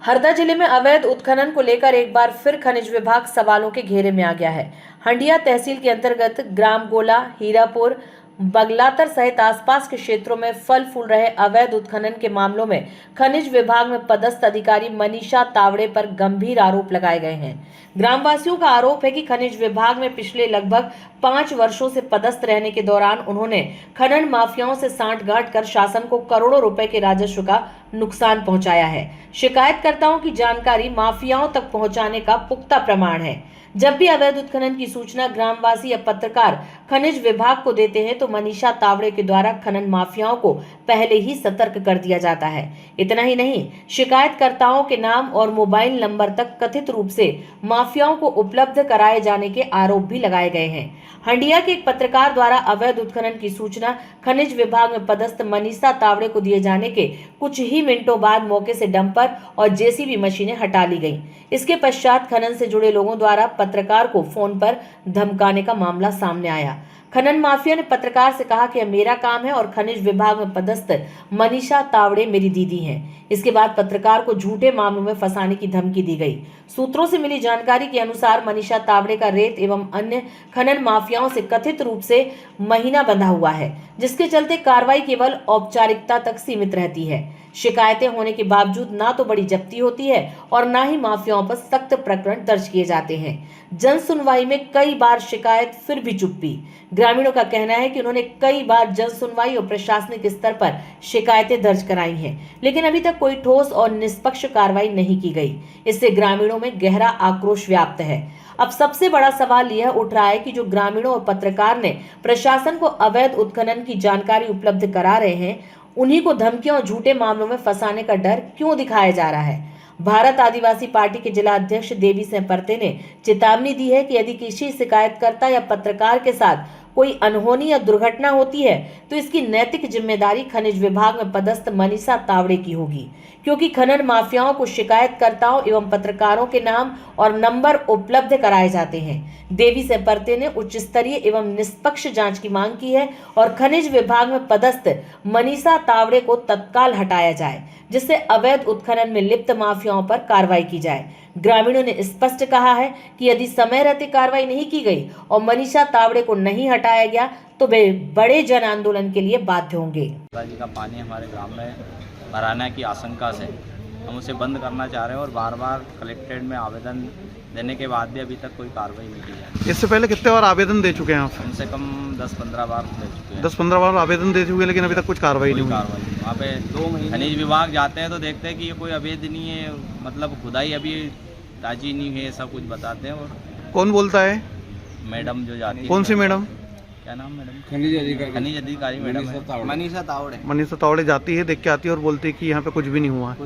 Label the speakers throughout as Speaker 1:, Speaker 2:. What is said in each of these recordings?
Speaker 1: हरदा जिले में अवैध उत्खनन को लेकर एक बार फिर खनिज विभाग सवालों के घेरे में आ गया है। हंडिया तहसील के अंतर्गत ग्राम गोला, हीरापुर, बगलातर सहित आसपास के क्षेत्रों में फल फूल रहे अवैध उत्खनन के मामलों में खनिज विभाग में पदस्थ अधिकारी मनीषा तावड़े पर गंभीर आरोप लगाए गए हैं। ग्रामवासियों का आरोप है कि खनिज विभाग में पिछले लगभग 5 वर्षों से पदस्थ रहने के दौरान उन्होंने खनन माफियाओं से सांठगांठ कर शासन को करोड़ों रुपए के राजस्व का नुकसान पहुंचाया है। शिकायतकर्ताओं की जानकारी माफियाओं तक पहुंचाने का पुख्ता प्रमाण है। जब भी अवैध उत्खनन की सूचना ग्रामवासी या पत्रकार खनिज विभाग को देते हैं तो मनीषा तावड़े के द्वारा खनन माफियाओं को पहले ही सतर्क कर दिया जाता है। इतना ही नहीं, शिकायतकर्ताओं के नाम और मोबाइल नंबर तक कथित रूप से माफियाओं को उपलब्ध कराए जाने के आरोप भी लगाए गए हैं। हंडिया के एक पत्रकार द्वारा अवैध उत्खनन की सूचना खनिज विभाग में पदस्थ मनीषा तावड़े को दिए जाने के कुछ ही मिनटों बाद मौके से डंपर और जेसीबी मशीनें हटा ली गईं। इसके पश्चात खनन से जुड़े लोगों द्वारा पत्रकार को फोन पर धमकाने का मामला सामने आया। खनन माफिया ने पत्रकार से कहा कि यह मेरा काम है और खनिज विभाग में पदस्थ मनीषा तावड़े मेरी दीदी हैं। इसके बाद पत्रकार को झूठे मामलों में फंसाने की धमकी दी गई। सूत्रों से मिली जानकारी के अनुसार मनीषा तावड़े का रेत एवं अन्य खनन माफियाओं से कथित रूप से महीना बंधा हुआ है, जिसके चलते कार्रवाई केवल औपचारिकता तक सीमित रहती है। शिकायतें होने के बावजूद ना तो बड़ी जब्ती होती है और ना ही माफियाओं पर सख्त प्रकरण दर्ज किए जाते हैं। जन सुनवाई में कई बार शिकायत फिर भी चुप्पी। ग्रामीणों का कहना है कि उन्होंने कई बार जन सुनवाई और प्रशासनिक स्तर पर शिकायतें दर्ज कराई हैं, लेकिन अभी तक कोई ठोस और निष्पक्ष कार्रवाई नहीं की गई। इससे ग्रामीणों में गहरा आक्रोश व्याप्त है। अब सबसे बड़ा सवाल यह उठ रहा है कि जो ग्रामीणों और पत्रकार ने प्रशासन को अवैध उत्खनन की जानकारी उपलब्ध करा रहे हैं, उन्हीं को धमकियों और झूठे मामलों में फंसाने का डर क्यों दिखाया जा रहा है। भारत आदिवासी पार्टी के जिला अध्यक्ष देवी सिंह परते ने चेतावनी दी है कि यदि किसी शिकायतकर्ता या पत्रकार के साथ कोई अनहोनी या दुर्घटना होती है तो इसकी नैतिक जिम्मेदारी खनिज विभाग में पदस्थ मनीषा तावड़े की होगी, क्योंकि खनन माफियाओं को शिकायतकर्ताओं एवं पत्रकारों के नाम और नंबर उपलब्ध कराए जाते हैं। देवी सिंह परते ने उच्च स्तरीय एवं निष्पक्ष जांच की मांग की है और खनिज विभाग में पदस्थ मनीषा तावड़े को तत्काल हटाया जाए, जिससे अवैध उत्खनन में लिप्त माफियाओं पर कार्रवाई की जाए। ग्रामीणों ने स्पष्ट कहा है कि यदि समय रहते कार्रवाई नहीं की गई और मनीषा तावड़े को नहीं हटाया गया तो वे बड़े जन आंदोलन के लिए बाध्य होंगे।
Speaker 2: का पानी हमारे ग्राम में भराने की आशंका से हम उसे बंद करना चाह रहे हैं और बार बार कलेक्ट्रेट में आवेदन देने के बाद भी अभी तक कोई कार्रवाई नहीं की है।
Speaker 3: इससे पहले कितने बार आवेदन दे चुके हैं आप?
Speaker 2: कम से कम 10-15 बार दे चुके हैं।
Speaker 3: 10-15 बार आवेदन दे चुके हैं, लेकिन अभी तक कुछ कार्रवाई नहीं हुई।
Speaker 2: वहाँ पे 2 महीने खनिज विभाग जाते हैं तो देखते हैं कि ये कोई अवैध नहीं है, मतलब खुदाई अभी ताजी नहीं है, ऐसा कुछ बताते हैं। और
Speaker 3: कौन बोलता है?
Speaker 2: मैडम जो जाती है।
Speaker 3: कौन सी मैडम?
Speaker 2: क्या नाम मैडम? खनिज अधिकारी मैडम मनीषा तावड़े।
Speaker 3: मनीषा तावड़े जाती है, देख के आती है और बोलती है कि यहाँ पे कुछ भी नहीं हुआ है।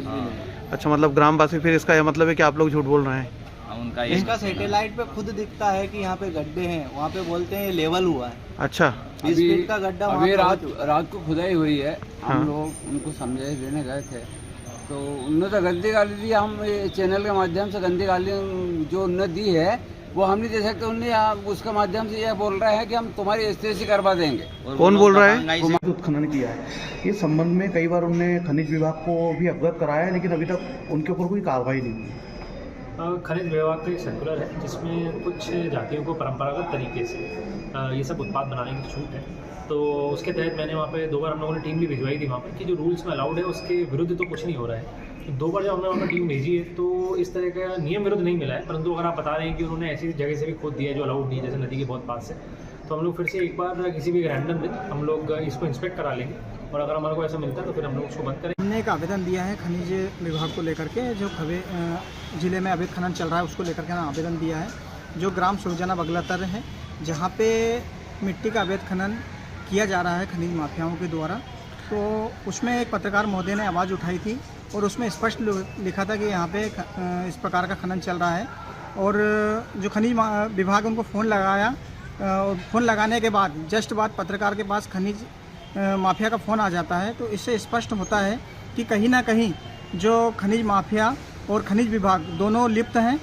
Speaker 3: अच्छा, मतलब ग्रामवासी, फिर इसका यह मतलब है कि आप लोग झूठ बोल रहे हैं?
Speaker 2: उनका
Speaker 4: इसका सैटेलाइट पे खुद दिखता है कि यहाँ पे गड्ढे हैं, वहाँ पे बोलते हैं ये लेवल हुआ है।
Speaker 3: अच्छा,
Speaker 4: 20 फीट का गड्ढा
Speaker 5: अभी रात को खुदाई हुई है।
Speaker 3: हाँ।
Speaker 5: हम लोग उनको समझाइश देने गए थे तो उन्होंने तो गंदी गाली दी। हम चैनल के माध्यम से गंदी गाली जो उन्होंने दी है वो हम नहीं दे सकते। उन्हें उसके माध्यम से यह बोल रहे हैं कि हम तुम्हारी एसटीसी करवा देंगे।
Speaker 3: कौन बोल रहा है?
Speaker 6: उत्खनन किया है, ये संबंध में कई बार उन्होंने खनिज विभाग को भी अवगत कराया है, लेकिन अभी तक उनके ऊपर कोई कार्रवाई नहीं हुई।
Speaker 7: खनिज विभाग का एक सर्कुलर है जिसमें कुछ जातियों को परंपरागत तरीके से ये सब उत्पाद बनाने की छूट है, तो उसके तहत मैंने वहाँ पे 2 बार हम लोगों ने टीम भी भिजवाई थी वहाँ पे कि जो रूल्स में अलाउड है उसके विरुद्ध तो कुछ नहीं हो रहा है। 2 बार जब हमने वहाँ पर टीम भेजी है तो इस तरह का नियम विरुद्ध नहीं मिला है, परंतु अगर आप बता रहे हैं कि उन्होंने ऐसी जगह से भी खोद दिया है जो अलाउड नहीं है, जैसे नदी के बहुत पास से, तो हम लोग फिर से एक बार किसी भी रैंडम दिन हम लोग इसको इंस्पेक्ट करा लेंगे और अगर हमारे को ऐसा मिलता है तो फिर हम लोग उसको बंद करें।
Speaker 8: हमने एक आवेदन दिया है खनिज विभाग को लेकर के, जो ज़िले में अवैध खनन चल रहा है उसको लेकर के आवेदन दिया है, जो ग्राम सुरजाना बगलातर है, जहाँ पे मिट्टी का अवैध खनन किया जा रहा है खनिज माफियाओं के द्वारा। तो उसमें एक पत्रकार महोदय ने आवाज़ उठाई थी और उसमें स्पष्ट लिखा था कि यहाँ पे इस प्रकार का खनन चल रहा है। और जो खनिज विभाग उनको फ़ोन लगाया, फ़ोन लगाने के बाद जस्ट बाद पत्रकार के पास खनिज माफिया का फ़ोन आ जाता है। तो इससे स्पष्ट होता है कि कहीं ना कहीं जो खनिज माफिया और खनिज विभाग दोनों लिप्त हैं,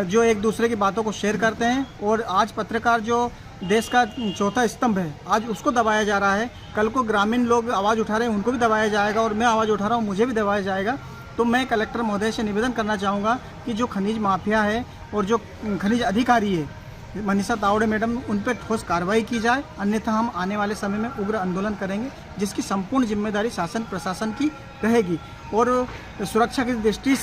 Speaker 8: जो एक दूसरे की बातों को शेयर करते हैं। और आज पत्रकार जो देश का चौथा स्तंभ है, आज उसको दबाया जा रहा है। कल को ग्रामीण लोग आवाज़ उठा रहे हैं, उनको भी दबाया जाएगा, और मैं आवाज़ उठा रहा हूँ, मुझे भी दबाया जाएगा। तो मैं कलेक्टर महोदय से निवेदन करना चाहूँगा कि जो खनिज माफिया है और जो खनिज अधिकारी है मनीषा तावड़े मैडम, उन पर ठोस कार्रवाई की जाए, अन्यथा हम आने वाले समय में उग्र आंदोलन करेंगे जिसकी संपूर्ण जिम्मेदारी शासन प्रशासन की रहेगी। और सुरक्षा की दृष्टि